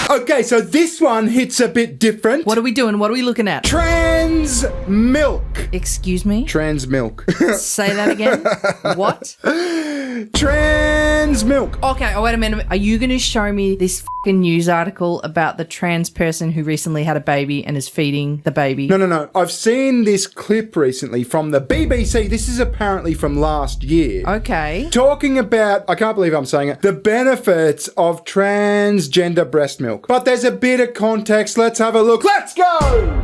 Okay, so this one hits a bit different. What are we doing? What are we looking at? Trans milk. Excuse me? Trans milk. Say that again. What? Trans milk. Okay, wait a minute. Are you going to show me this fucking news article about the trans person who recently had a baby and is feeding the baby? No. I've seen this clip recently from the BBC. This is apparently from last year. Okay. Talking about, I can't believe I'm saying it, the benefits of transgender breast milk. But there's a bit of context. Let's have a look. Let's go!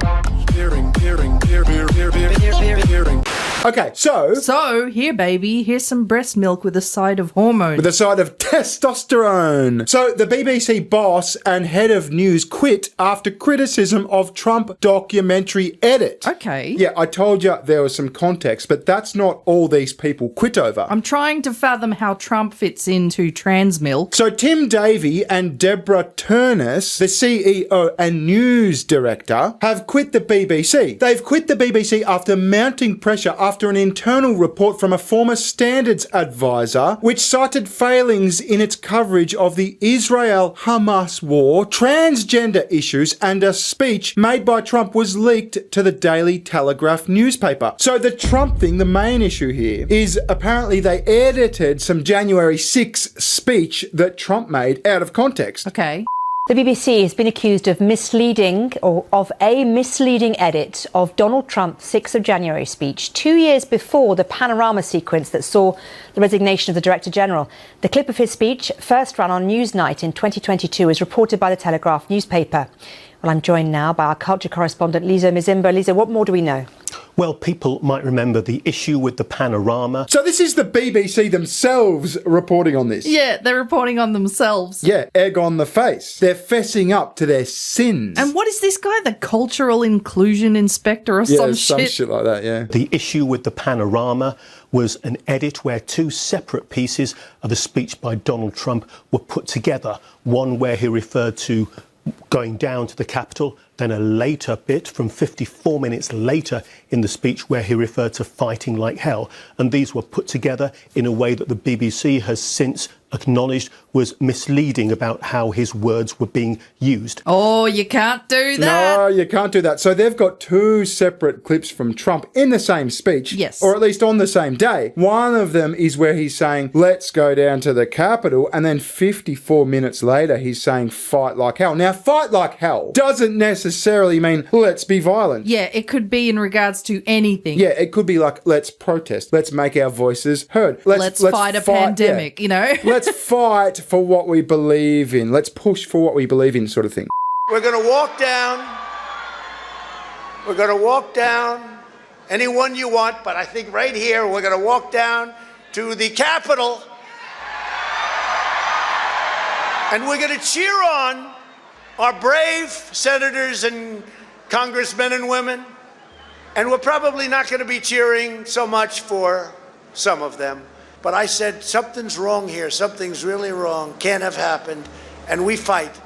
Okay, So, here, baby, here's some breast milk with a side of hormones. with a side of testosterone. So the BBC boss and head of news quit after criticism of Trump documentary edit. Okay. Yeah, I told you there was some context, but that's not all these people quit over. I'm trying to fathom how Trump fits into trans milk. So Tim Davie and Deborah Turnus, the CEO and news director, have quit the BBC. They've quit the BBC after mounting pressure after an internal report from a former standards advisor, which cited failings in its coverage of the Israel-Hamas war, transgender issues, and a speech made by Trump was leaked to the Daily Telegraph newspaper. So the Trump thing, the main issue here, is apparently they edited some January 6 speech that Trump made out of context. Okay. The BBC has been accused of misleading or of a misleading edit of Donald Trump's 6th of January speech 2 years before the panorama sequence that saw the resignation of the Director General. The clip of his speech, first run on Newsnight in 2022, is reported by the Telegraph newspaper. Well, I'm joined now by our culture correspondent, Lisa Mzimba. Lisa, what more do we know? Well, people might remember the issue with the panorama. So this is the BBC themselves reporting on this. Yeah, they're reporting on themselves. Yeah, egg on the face. They're fessing up to their sins. And what is this guy, the cultural inclusion inspector or some shit? Like that, yeah. The issue with the panorama was an edit where two separate pieces of a speech by Donald Trump were put together. One where he referred to going down to the Capitol, then a later bit from 54 minutes later in the speech where he referred to fighting like hell. And these were put together in a way that the BBC has since acknowledged was misleading about how his words were being used. Oh, you can't do that. No, you can't do that. So they've got two separate clips from Trump in the same speech. Yes. Or at least on the same day. One of them is where he's saying, let's go down to the Capitol. And then 54 minutes later, he's saying, fight like hell. Now, fight like hell doesn't necessarily mean let's be violent. Yeah, it could be in regards to anything. Yeah, it could be like, let's protest. Let's make our voices heard. Let's fight a pandemic, you know? Let's fight for what we believe in. Let's push for what we believe in, sort of thing. We're going to walk down. We're going to walk down anyone you want, but I think right here we're going to walk down to the Capitol. And we're going to cheer on our brave senators and congressmen and women. And we're probably not going to be cheering so much for some of them. But I said, something's wrong here. Something's really wrong. Can't have happened. And we fight.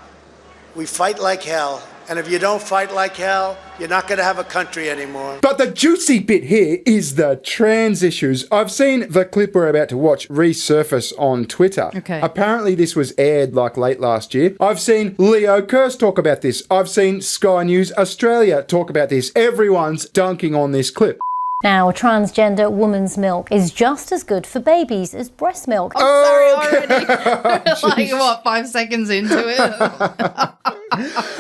We fight like hell. And if you don't fight like hell, you're not going to have a country anymore. But the juicy bit here is the trans issues. I've seen the clip we're about to watch resurface on Twitter. Okay. Apparently this was aired like late last year. I've seen Leo Kearse talk about this. I've seen Sky News Australia talk about this. Everyone's dunking on this clip. Now, a transgender woman's milk is just as good for babies as breast milk. I'm sorry already. Like, what, 5 seconds into it?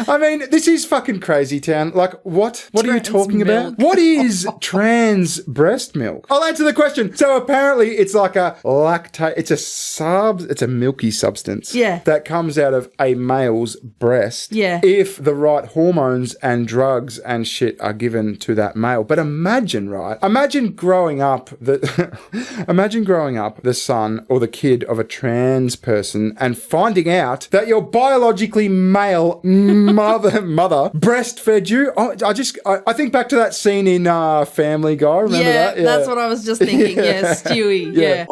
I mean, this is fucking crazy town. Like, what? What are you talking about? What is trans breast milk? I'll answer the question. So apparently it's like a it's a milky substance. Yeah. That comes out of a male's breast. Yeah. If the right hormones and drugs and shit are given to that male. But imagine, right? Imagine growing up the son or the kid of a trans person and finding out that your biologically male mother breastfed you. I think back to that scene in Family Guy. Remember that? Yeah, that's what I was just thinking. Yeah, Stewie. Yeah.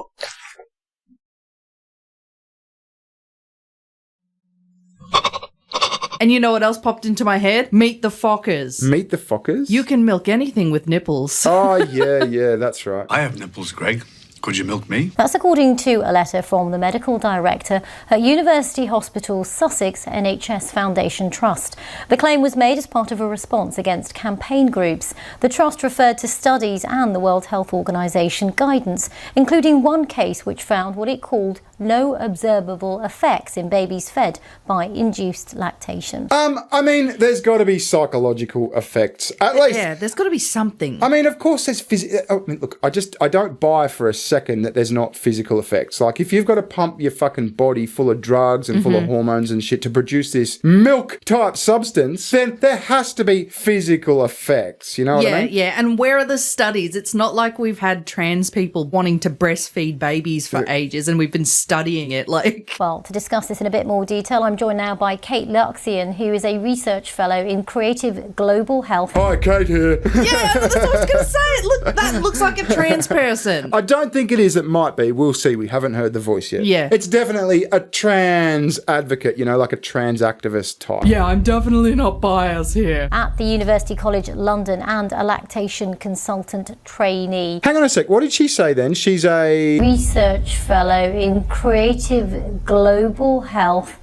And you know what else popped into my head? Meet the Fockers. Meet the Fockers? You can milk anything with nipples. Oh, yeah, that's right. I have nipples, Greg. Could you milk me? That's according to a letter from the medical director at University Hospital Sussex NHS Foundation Trust. The claim was made as part of a response against campaign groups. The trust referred to studies and the World Health Organization guidance, including one case which found what it called no observable effects in babies fed by induced lactation. I mean, there's got to be psychological effects. At least. Yeah, there's got to be something. I mean, of course there's I mean, look, I don't buy for a second that there's not physical effects. Like, if you've got to pump your fucking body full of drugs and full of hormones and shit to produce this milk-type substance, then there has to be physical effects, you know what I mean? Yeah, and where are the studies? It's not like we've had trans people wanting to breastfeed babies for ages and we've been studying it, like... Well, to discuss this in a bit more detail, I'm joined now by Kate Luxion, who is a research fellow in creative global health. Hi, Kate here. Yeah, that's what I was going to say. Look, that looks like a trans person. I don't think it is. It might be. We'll see. We haven't heard the voice yet. Yeah. It's definitely a trans advocate, you know, like a trans activist type. Yeah, I'm definitely not biased here. At the University College London and a lactation consultant trainee. Hang on a sec. What did she say then? She's a... Research fellow in creative global health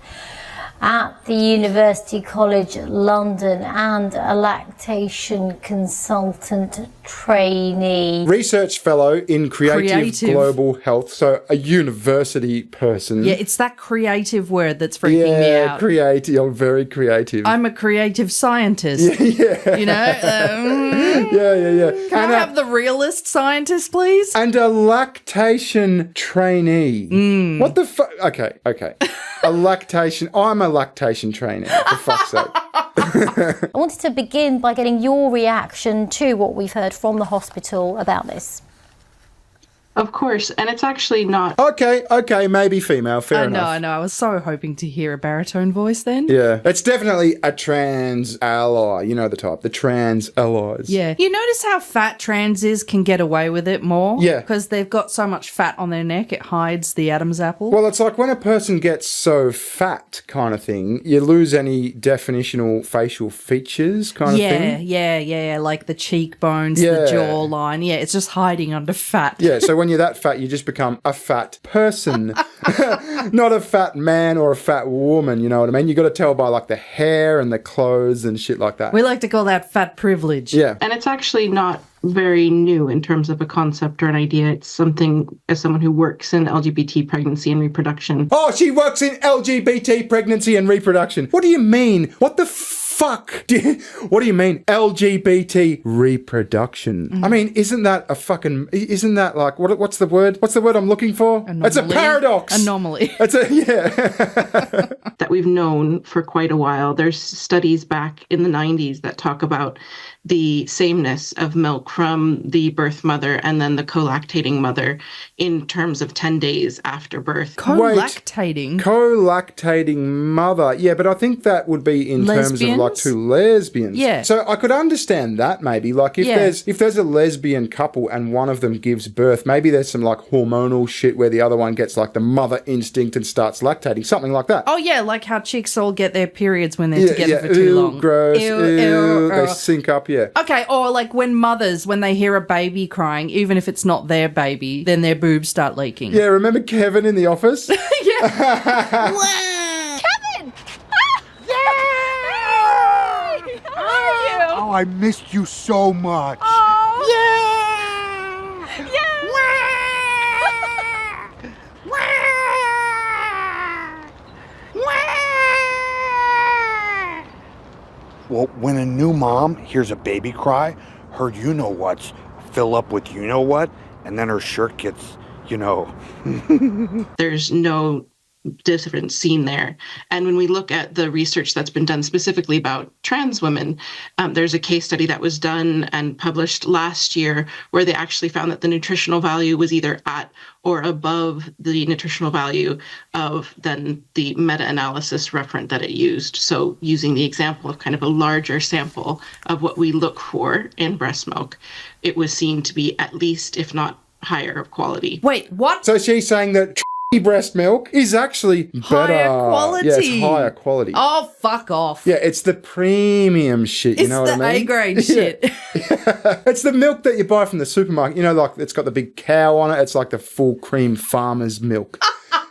at the University College London and a lactation consultant trainee. Research fellow in creative global health, so a university person. Yeah, it's that creative word that's freaking me out. Yeah, creative. You're very creative. I'm a creative scientist. Yeah. You know? Yeah. Can I have the realist scientist, please? And a lactation trainee. What the fuck? Okay. A lactation. I'm a lactation trainee, for fuck's sake. I wanted to begin by getting your reaction to what we've heard from the hospital about this. Of course, and it's actually not. Okay, maybe female, fair enough. I know. I was so hoping to hear a baritone voice then. Yeah, it's definitely a trans ally, you know the type, the trans allies. Yeah. You notice how fat transes can get away with it more? Yeah. Because they've got so much fat on their neck, it hides the Adam's apple. Well, it's like when a person gets so fat kind of thing, you lose any definitional facial features kind of thing. Yeah, like the cheekbones, the jawline. Yeah, it's just hiding under fat. Yeah, so when you're that fat, you just become a fat person, not a fat man or a fat woman, you know what I mean? You got to tell by like the hair and the clothes and shit like that. We like to call that fat privilege. Yeah. And it's actually not very new in terms of a concept or an idea. It's something, as someone who works in LGBT pregnancy and reproduction. Oh, she works in LGBT pregnancy and reproduction. What do you mean? What the fuck? What do you mean? LGBT reproduction. I mean, isn't that like, what's the word? What's the word I'm looking for? Anomaly. It's a paradox. Anomaly. It's a, yeah. That we've known for quite a while. There's studies back in the 90s that talk about the sameness of milk from the birth mother and then the co-lactating mother in terms of 10 days after birth. Co-lactating? Co-lactating mother. Yeah, but I think that would be in terms of like two lesbians. Yeah. So I could understand that maybe. Like if there's a lesbian couple and one of them gives birth, maybe there's some like hormonal shit where the other one gets like the mother instinct and starts lactating, something like that. Oh yeah, like how chicks all get their periods when they're together for too Ew, long. Gross. Ew. They sync up, yeah. Okay, or like when mothers, when they hear a baby crying, even if it's not their baby, then their boobs start leaking. Yeah, remember Kevin in The Office? Yeah. Kevin! Oh, I missed you so much. Well, when a new mom hears a baby cry, her you-know-whats fill up with you-know-what, and then her shirt gets, you know. There's no difference seen there. And when we look at the research that's been done specifically about trans women, there's a case study that was done and published last year where they actually found that the nutritional value was either at or above the nutritional value of then the meta-analysis referent that it used. So using the example of kind of a larger sample of what we look for in breast milk, it was seen to be at least, if not higher, of quality. Wait, what? So she's saying that breast milk is actually better. Higher quality. Yeah, it's higher quality. Oh, fuck off. Yeah, it's the premium shit, you know what I mean? It's the A-grade shit. It's the milk that you buy from the supermarket. You know, like it's got the big cow on it. It's like the full cream farmer's milk.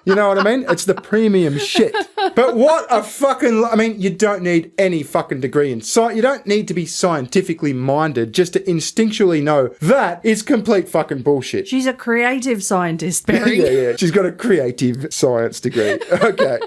You know what I mean? It's the premium shit. But what a fucking... I mean, you don't need any fucking degree in science. You don't need to be scientifically minded just to instinctually know that is complete fucking bullshit. She's a creative scientist, Barry. Yeah. She's got a creative science degree. Okay.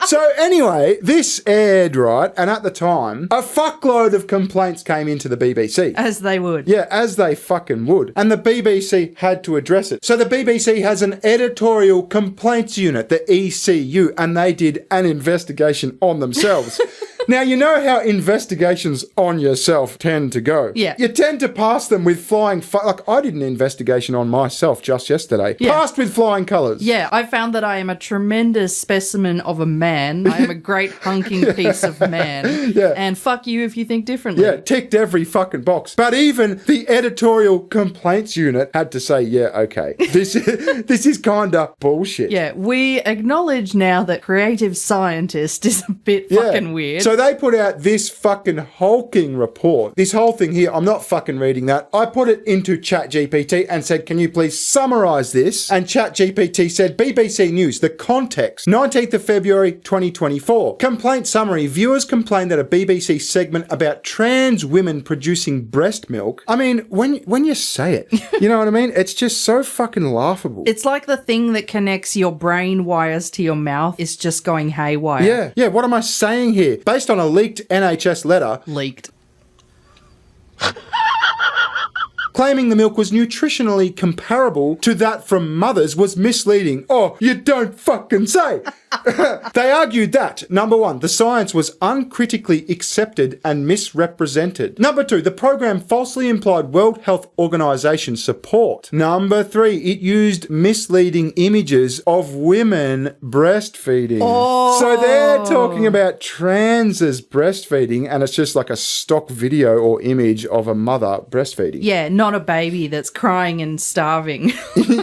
So anyway, this aired, right? And at the time, a fuckload of complaints came into the BBC. As they would. Yeah, as they fucking would. And the BBC had to address it. So the BBC has an editorial complaints unit, the ECU, and they did an investigation on themselves. Now, you know how investigations on yourself tend to go. Yeah. You tend to pass them with flying... like, I did an investigation on myself just yesterday. Yeah. Passed with flying colours. Yeah, I found that I am a tremendous specimen of a man. I am a great hunking piece of man. Yeah. And fuck you if you think differently. Yeah, ticked every fucking box. But even the editorial complaints unit had to say, yeah, okay, this is kinda bullshit. Yeah, we acknowledge now that creative scientist is a bit fucking weird. So they put out this fucking hulking report. This whole thing here, I'm not fucking reading that. I put it into ChatGPT and said, can you please summarise this? And ChatGPT said, BBC News, the context, 19th of February 2024. Complaint summary, viewers complained that a BBC segment about trans women producing breast milk. I mean, when you say it, you know what I mean? It's just so fucking laughable. It's like the thing that connects your brain wires to your mouth is just going haywire. Yeah, what am I saying here? Based on a leaked NHS letter... Leaked. claiming the milk was nutritionally comparable to that from mothers was misleading. Oh, you don't fucking say! They argued that, number one, the science was uncritically accepted and misrepresented. Number two, the program falsely implied World Health Organization support. Number three, it used misleading images of women breastfeeding. Oh. So they're talking about trans as breastfeeding, and it's just like a stock video or image of a mother breastfeeding. Yeah, not a baby that's crying and starving.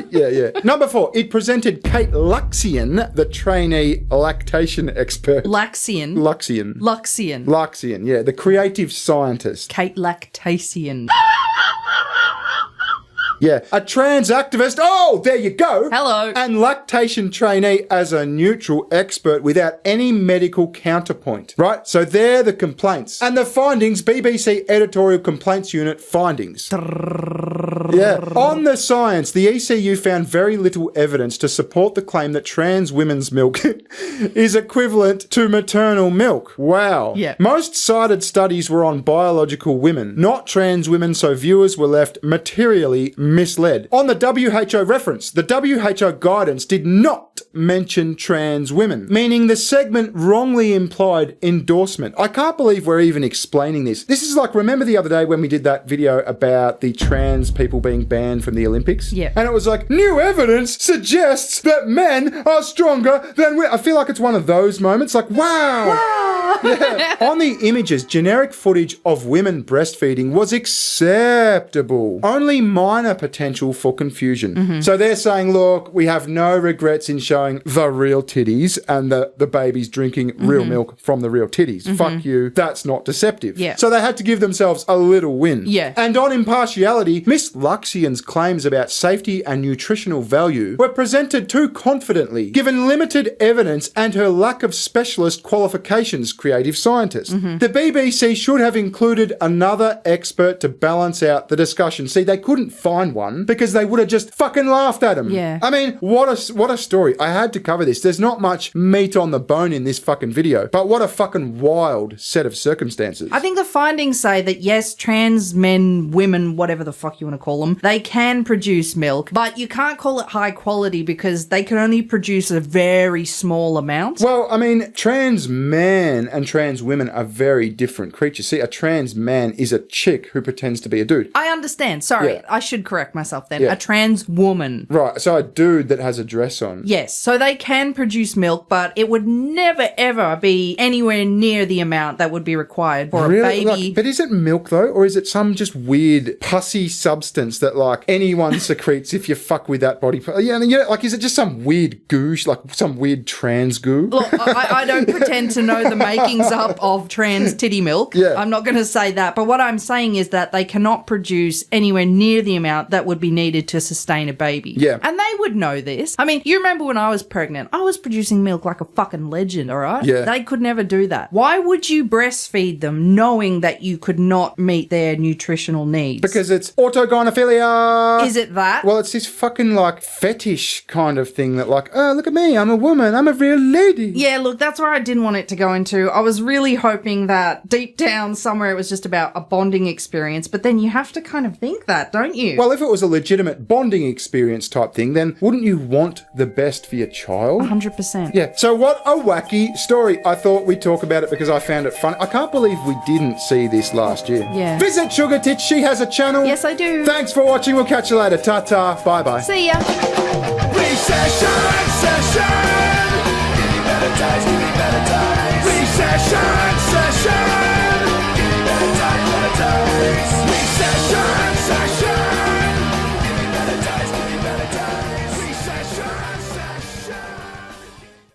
Yeah. Number four, it presented Kate Luxion, the trainee lactation expert. Luxion, yeah, the creative scientist. Kate Lactation. Yeah, a trans activist, oh, there you go. Hello. And lactation trainee as a neutral expert without any medical counterpoint. Right, so they're the complaints. And the findings, BBC Editorial Complaints Unit findings. Yeah, on the science, the ECU found very little evidence to support the claim that trans women's milk is equivalent to maternal milk. Wow. Yeah. Most cited studies were on biological women, not trans women, so viewers were left materially misled. On the WHO reference, the WHO guidance did not mention trans women, meaning the segment wrongly implied endorsement. I can't believe we're even explaining this. This is like, remember the other day when we did that video about the trans people being banned from the Olympics? Yeah. And it was like, new evidence suggests that men are stronger than women. I feel like it's one of those moments, like, wow. Yeah. On the images, generic footage of women breastfeeding was acceptable. Only minor potential for confusion. Mm-hmm. So they're saying, look, we have no regrets in showing the real titties and the babies drinking real milk from the real titties. Fuck you. That's not deceptive. Yeah. So they had to give themselves a little win. Yeah. And on impartiality, Miss Luxion's claims about safety and nutritional value were presented too confidently, given limited evidence and her lack of specialist qualifications, creative scientist. The BBC should have included another expert to balance out the discussion. See, they couldn't find one because they would have just fucking laughed at him. Yeah. I mean, what a story. I had to cover this. There's not much meat on the bone in this fucking video, but what a fucking wild set of circumstances. I think the findings say that yes, trans men, women, whatever the fuck you want to call them, they can produce milk, but you can't call it high quality because they can only produce a very small amount. Well, I mean, trans men men and trans women are very different creatures. See, a trans man is a chick who pretends to be a dude. I understand. Sorry, Yeah. I should correct myself then. Yeah. A trans woman. Right, so a dude that has a dress on. Yes, so they can produce milk, but it would never ever be anywhere near the amount that would be required for a baby. Like, but is it milk though, or is it some just weird pussy substance that like anyone secretes if you fuck with that body? Yeah, like is it just some weird goo, like some weird trans goo? Look, I don't pretend to know the makings up of trans titty milk. Yeah. I'm not going to say that. But what I'm saying is that they cannot produce anywhere near the amount that would be needed to sustain a baby. Yeah. And they would know this. I mean, you remember when I was pregnant, I was producing milk like a fucking legend, all right? Yeah. They could never do that. Why would you breastfeed them knowing that you could not meet their nutritional needs? Because it's autogynephilia. Is it that? Well, it's this fucking like fetish kind of thing that like, oh, look at me, I'm a woman, I'm a real lady. Yeah, look, that's where I didn't want it to go into. I was really hoping that deep down somewhere it was just about a bonding experience, but then you have to kind of think that, don't you? Well, if it was a legitimate bonding experience type thing, then wouldn't you want the best for your child? 100%. Yeah, so what a wacky story. I thought we'd talk about it because I found it fun. I can't believe we didn't see this last year. Yeah. Visit Sugar Tits, she has a channel. Yes, I do. Thanks for watching, we'll catch you later. Ta-ta, bye-bye. See ya. Recession, session.